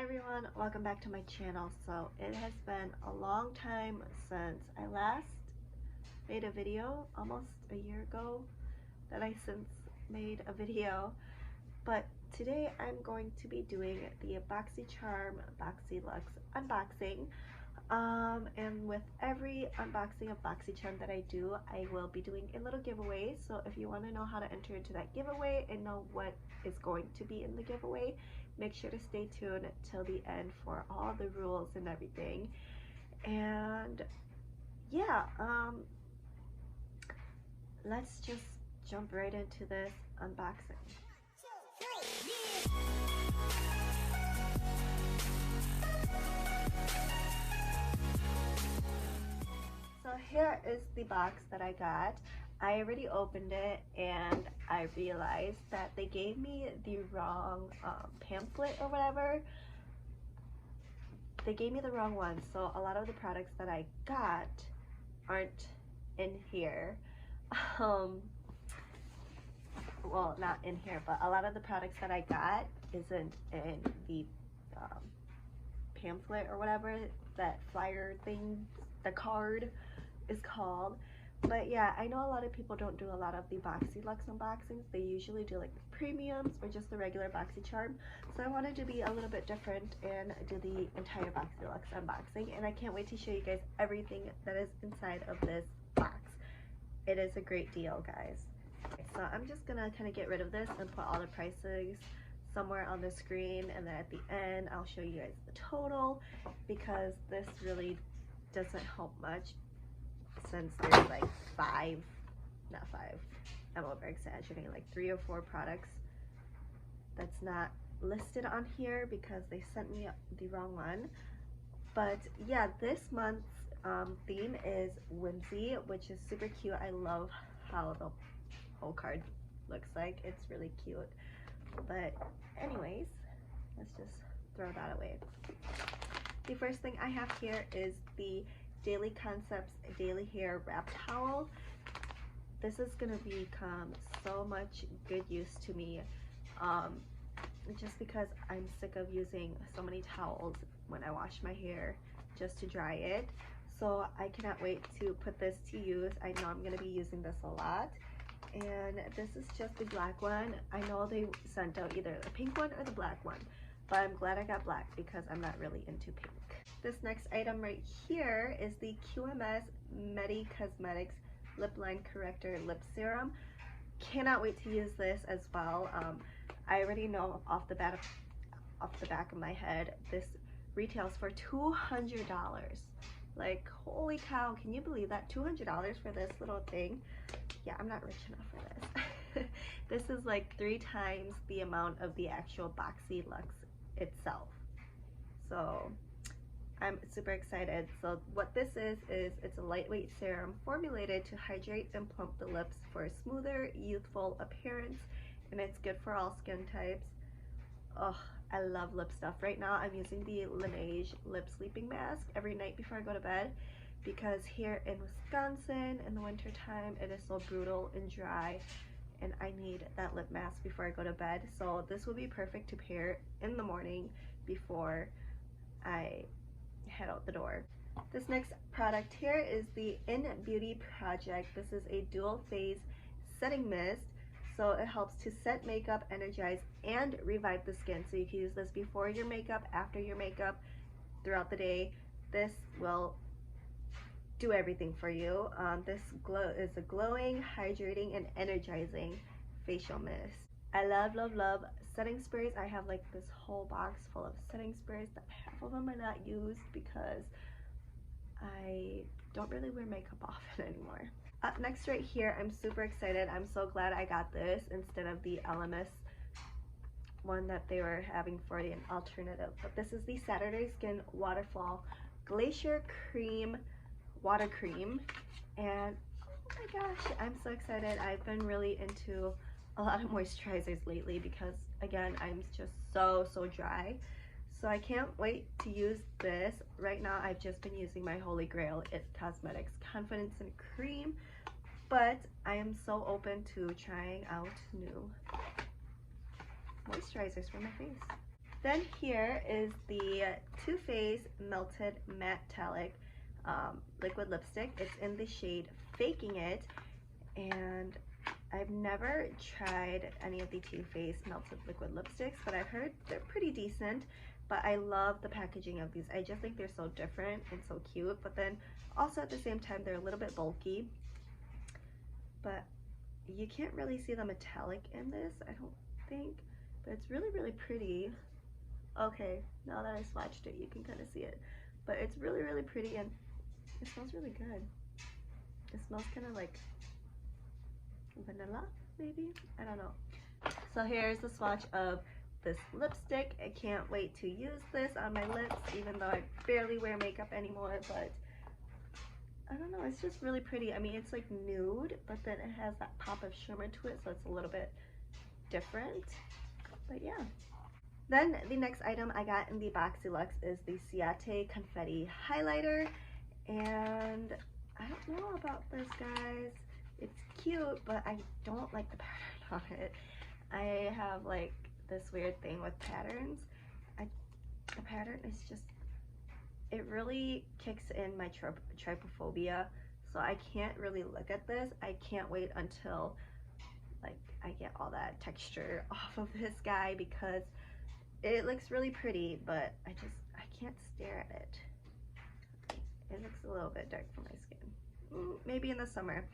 Hi everyone, welcome back to my channel. So it has been a long time since I last made a video, almost a year ago that I since made a video, but today I'm going to be doing the Boxycharm Boxyluxe unboxing. And with every unboxing of Boxycharm that I do, I will be doing a little giveaway. So if you want to know how to enter into that giveaway and know what is going to be in the giveaway, make sure to stay tuned till the end for all the rules and everything. And yeah, let's just jump right into this unboxing. So here is the box that I got. I already opened it and I realized that they gave me the wrong pamphlet or whatever. They gave me the wrong one, so a lot of the products that I got aren't in here. Well, not in here, but a lot of the products that I got isn't in the pamphlet or whatever that flyer thing, the card is called. But yeah, I know a lot of people don't do a lot of the Boxyluxe unboxings. They usually do like the premiums or just the regular Boxycharm. So I wanted to be a little bit different and do the entire Boxyluxe unboxing, and I can't wait to show you guys everything that is inside of this box. It is a great deal, guys. So I'm just gonna kind of get rid of this and put all the prices somewhere on the screen, and then at the end I'll show you guys the total, because this really doesn't help much since there's like not five, I'm over exaggerating, like 3 or 4 products that's not listed on here because they sent me the wrong one. But yeah, this month's theme is whimsy, which is super cute. I love how the whole card looks like. It's really cute. But anyways, let's just throw that away. The first thing I have here is the Daily Concepts Daily Hair Wrap Towel. This is gonna become so much good use to me, just because I'm sick of using so many towels when I wash my hair just to dry it. So I cannot wait to put this to use. I know I'm gonna be using this a lot. And this is just the black one. I know they sent out either the pink one or the black one, but I'm glad I got black because I'm not really into pink. This next item right here is the QMS Medi Cosmetics Lip Line Corrector Lip Serum. Cannot wait to use this as well. I already know off the back of my head, this retails for $200. Like, holy cow, can you believe that? $200 for this little thing? Yeah, I'm not rich enough for this. This is like 3 times the amount of the actual Boxyluxe itself. So I'm super excited. So what this is it's a lightweight serum formulated to hydrate and plump the lips for a smoother, youthful appearance, and it's good for all skin types. Oh, I love lip stuff. Right now I'm using the Laneige lip sleeping mask every night before I go to bed, because here in Wisconsin in the winter time it is so brutal and dry, and I need that lip mask before I go to bed. So this will be perfect to pair in the morning before I head out the door. This next product here is the Beauty Project. This is a dual phase setting mist. So it helps to set makeup, energize, and revive the skin. So you can use this before your makeup, after your makeup, throughout the day. This will do everything for you. This is a glowing, hydrating, and energizing facial mist. I love, love, love setting sprays. I have like this whole box full of setting sprays that half of them are not used because I don't really wear makeup often anymore. Up next right here, I'm super excited. I'm so glad I got this instead of the LMS one that they were having for an alternative. But this is the Saturday Skin Waterfall Glacier Cream Water Cream, and oh my gosh, I'm so excited. I've been really into a lot of moisturizers lately because, again, I'm just so dry. So I can't wait to use this. Right now I've just been using my holy grail, It Cosmetics Confidence and Cream, but I am so open to trying out new moisturizers for my face. Then here is the Too Faced Melted Metallic liquid lipstick. It's in the shade Faking It, and I've never tried any of the Too Faced Melted Liquid lipsticks, but I've heard they're pretty decent. But I love the packaging of these. I just think they're so different and so cute, but then also at the same time they're a little bit bulky. But you can't really see the metallic in this, I don't think, but it's really, really pretty. Okay, now that I swatched it, you can kind of see it, but it's really, really pretty, and it smells really good. It smells kind of like vanilla, maybe? I don't know. So here's the swatch of this lipstick. I can't wait to use this on my lips, even though I barely wear makeup anymore, but I don't know, it's just really pretty. I mean, it's like nude, but then it has that pop of shimmer to it, so it's a little bit different, but yeah. Then the next item I got in the Boxyluxe is the Ciate Confetti Highlighter, and I don't know about this, guys. It's cute, but I don't like the pattern on it. I have like this weird thing with patterns. The pattern is just, it really kicks in my trypophobia, so I can't really look at this. I can't wait until like I get all that texture off of this guy, because it looks really pretty, but I can't stare at it. It looks a little bit dark for my skin. Maybe in the summer.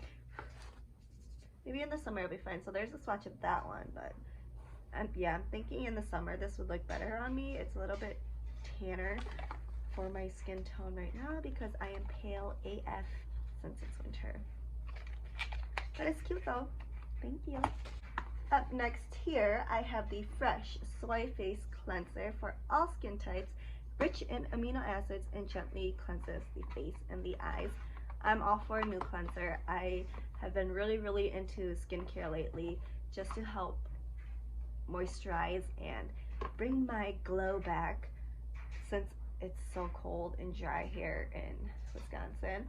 Maybe in the summer it'll be fine. So there's a swatch of that one, but yeah, I'm thinking in the summer this would look better on me. It's a little bit tanner for my skin tone right now because I am pale AF since it's winter. But it's cute though. Thank you. Up next here, I have the Fresh Soy Face Cleanser for all skin types, rich in amino acids and gently cleanses the face and the eyes. I'm all for a new cleanser. I have been really, really into skincare lately just to help moisturize and bring my glow back since it's so cold and dry here in Wisconsin.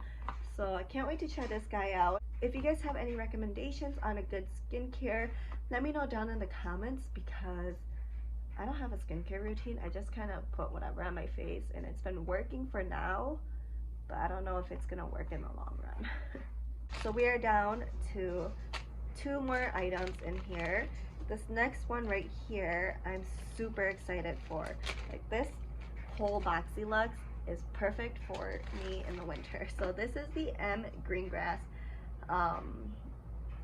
So I can't wait to try this guy out. If you guys have any recommendations on a good skincare, let me know down in the comments, because I don't have a skincare routine. I just kind of put whatever on my face, and it's been working for now, but I don't know if it's gonna work in the long run. So we are down to 2 more items in here. This next one right here, I'm super excited for. Like, this whole Boxyluxe is perfect for me in the winter. So this is the M Greengrass,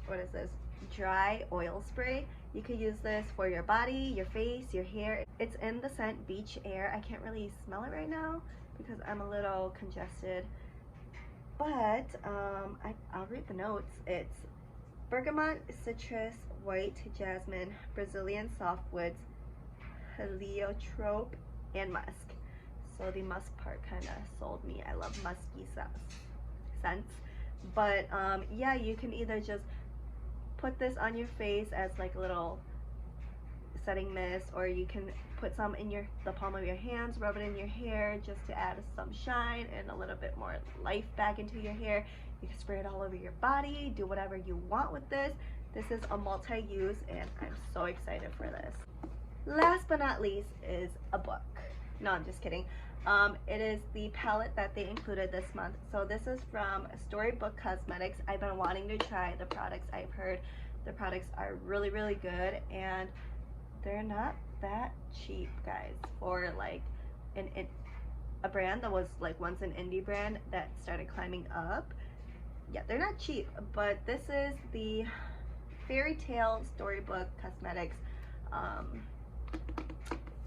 what is this? Dry oil spray. You could use this for your body, your face, your hair. It's in the scent Beach Air. I can't really smell it right now because I'm a little congested, but I'll read the notes. It's bergamot, citrus, white jasmine, Brazilian softwoods, heliotrope, and musk. So the musk part kind of sold me. I love musky scents. But yeah, you can either just put this on your face as like a little setting mist, or you can put some in the palm of your hands, rub it in your hair just to add some shine and a little bit more life back into your hair. You can spray it all over your body, do whatever you want with this. This is a multi-use, and I'm so excited for this. Last but not least is a book. No, I'm just kidding. It is the palette that they included this month. So this is from Storybook Cosmetics. I've been wanting to try the products. I've heard the products are really, really good, and they're not that cheap, guys, for like a brand that was like once an indie brand that started climbing up. Yeah, they're not cheap, but this is the Fairy Tale Storybook Cosmetics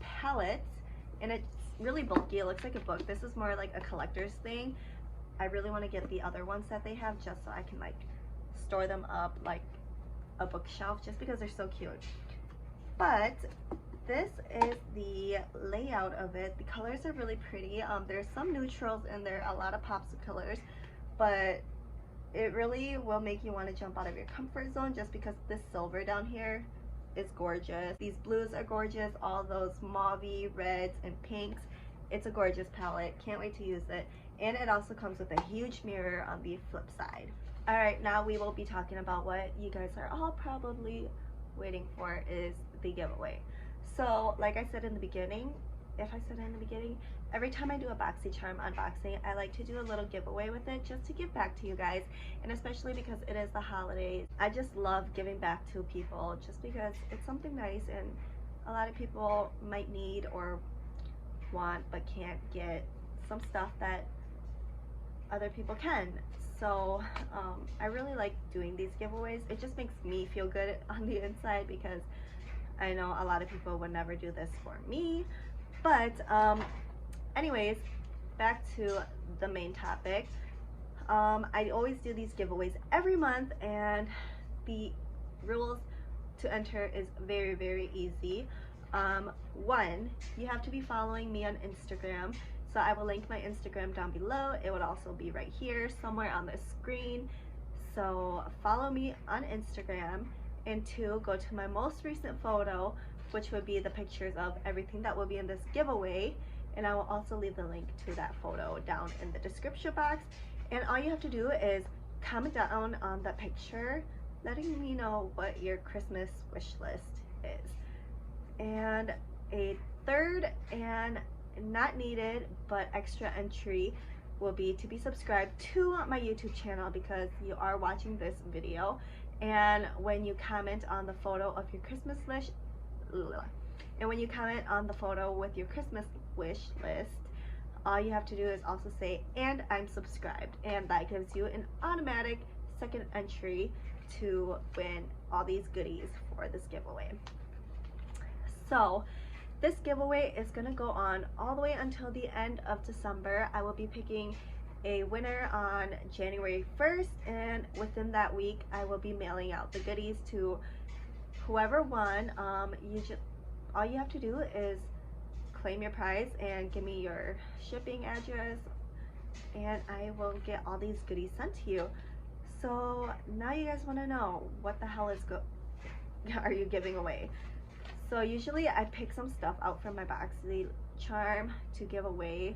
palette, and it's really bulky. It looks like a book. This is more like a collector's thing. I really want to get the other ones that they have just so I can like store them up like a bookshelf, just because they're so cute. But this is the layout of it. The colors are really pretty. There's some neutrals in there, a lot of pops of colors, but it really will make you want to jump out of your comfort zone, just because this silver down here is gorgeous. These blues are gorgeous, all those mauvey reds and pinks. It's a gorgeous palette. Can't wait to use it. And it also comes with a huge mirror on the flip side. All right, now we will be talking about what you guys are all probably waiting for, is the giveaway. So like I said in the beginning, every time I do a Boxycharm unboxing, I like to do a little giveaway with it just to give back to you guys, and especially because it is the holidays. I just love giving back to people just because it's something nice, and a lot of people might need or want but can't get some stuff that other people can. So I really like doing these giveaways. It just makes me feel good on the inside because I know a lot of people would never do this for me. But anyways, back to the main topic. I always do these giveaways every month, and the rules to enter is very, very easy. One, you have to be following me on Instagram. So I will link my Instagram down below. It would also be right here somewhere on the screen. So follow me on Instagram. And two, go to my most recent photo, which would be the pictures of everything that will be in this giveaway. And I will also leave the link to that photo down in the description box. And all you have to do is comment down on the picture, letting me know what your Christmas wish list is. And a third and not needed but extra entry will be to be subscribed to my YouTube channel because you are watching this video. And when you comment on the photo of your Christmas wish, with your Christmas wish list, all you have to do is also say, and I'm subscribed, and that gives you an automatic second entry to win all these goodies for this giveaway. So this giveaway is going to go on all the way until the end of December. I will be picking a winner on January 1st, and within that week I will be mailing out the goodies to whoever won. All you have to do is claim your prize and give me your shipping address, and I will get all these goodies sent to you. So now you guys want to know what the hell are you giving away. So usually I pick some stuff out from my Boxycharm to give away,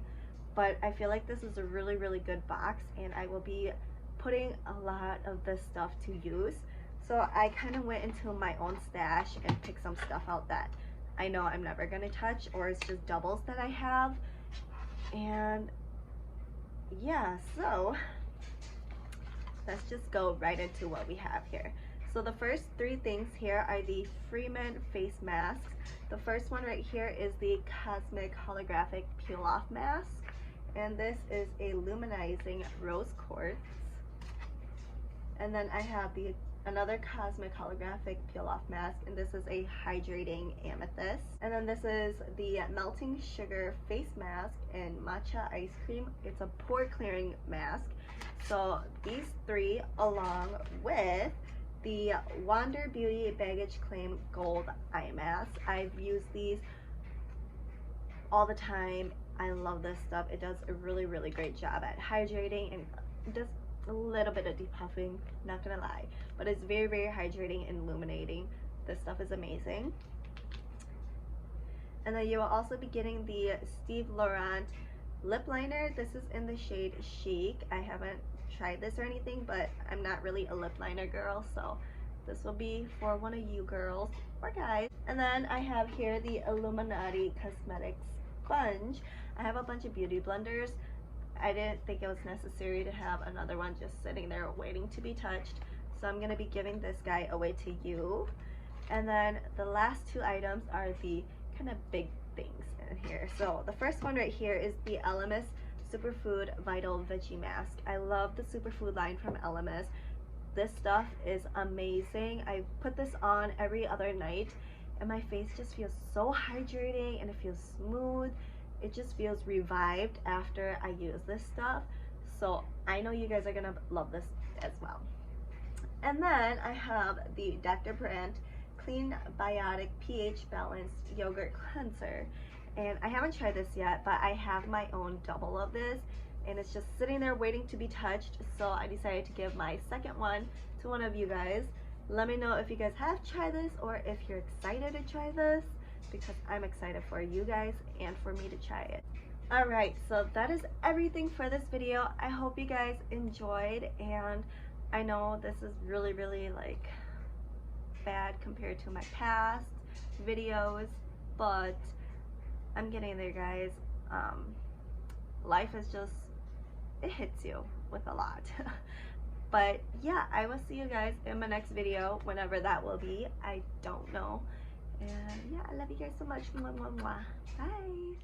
but I feel like this is a really, really good box, and I will be putting a lot of this stuff to use. So I kind of went into my own stash and picked some stuff out that I know I'm never going to touch, or it's just doubles that I have. And yeah, so let's just go right into what we have here. So the first three things here are the Freeman face masks. The first one right here is the Cosmic Holographic Peel Off Mask, and this is a luminizing rose quartz. And then I have another Cosmic Holographic Peel Off Mask, and this is a hydrating amethyst. And then this is the Melting Sugar face mask in matcha ice cream. It's a pore clearing mask. So these three, along with the Wander Beauty Baggage Claim Gold Eye Mask. I've used these all the time. I love this stuff. It does a really, really great job at hydrating, and it does a little bit of depuffing, not gonna lie, but it's very, very hydrating and illuminating. This stuff is amazing. And then you will also be getting the Steve Laurent lip liner. This is in the shade Chic. I haven't tried this or anything, but I'm not really a lip liner girl, so this will be for one of you girls or guys. And then I have here the Illuminati Cosmetics sponge. I have a bunch of beauty blenders. I didn't think it was necessary to have another one just sitting there waiting to be touched, so I'm going to be giving this guy away to you. And then the last two items are the kind of big things in here. So the first one right here is the Elemis Superfood Vital Veggie Mask. I love the Superfood line from Elemis. This stuff is amazing. I put this on every other night, and my face just feels so hydrating, and it feels smooth. It just feels revived after I use this stuff. So I know you guys are gonna love this as well. And then I have the Dr. Brandt Clean Biotic pH Balanced Yogurt Cleanser. And I haven't tried this yet, but I have my own double of this, and it's just sitting there waiting to be touched. So I decided to give my second one to one of you guys. Let me know if you guys have tried this or if you're excited to try this, because I'm excited for you guys and for me to try it. Alright, so that is everything for this video. I hope you guys enjoyed, and I know this is really, really like bad compared to my past videos, but I'm getting there, guys. Life is just, it hits you with a lot. But yeah, I will see you guys in my next video, whenever that will be. I don't know. And yeah, I love you guys so much. Mwah, mwah, mwah. Bye.